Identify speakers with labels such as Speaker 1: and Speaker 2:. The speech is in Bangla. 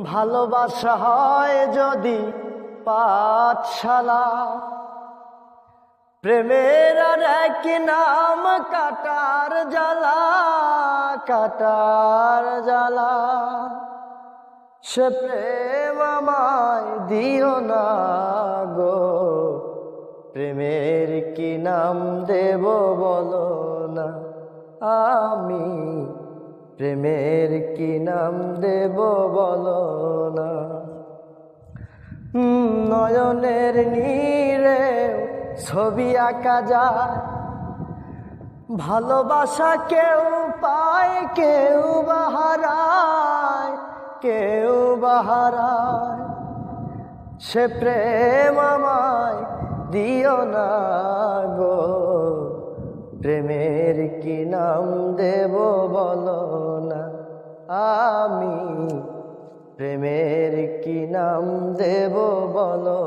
Speaker 1: ভালোবাসা হয় যদি পাঠশালা, প্রেমের আর এক নাম কাটার জ্বালা, কাটার জ্বালা। সে প্রেম আমায় দিও না গো, প্রেমের কি নাম দেব বলো না, আমি প্রেমের কি নাম দেব বলো না। নয়নের নীরে ছবি আঁকা যায়, ভালোবাসা কেউ পায় কেউ বাহারায়, কেউ বাহারায়। সে প্রেম আমায় দিও না গো, প্রেমের কি নাম দেব বলো না, আমি প্রেমের কি নাম দেব বলো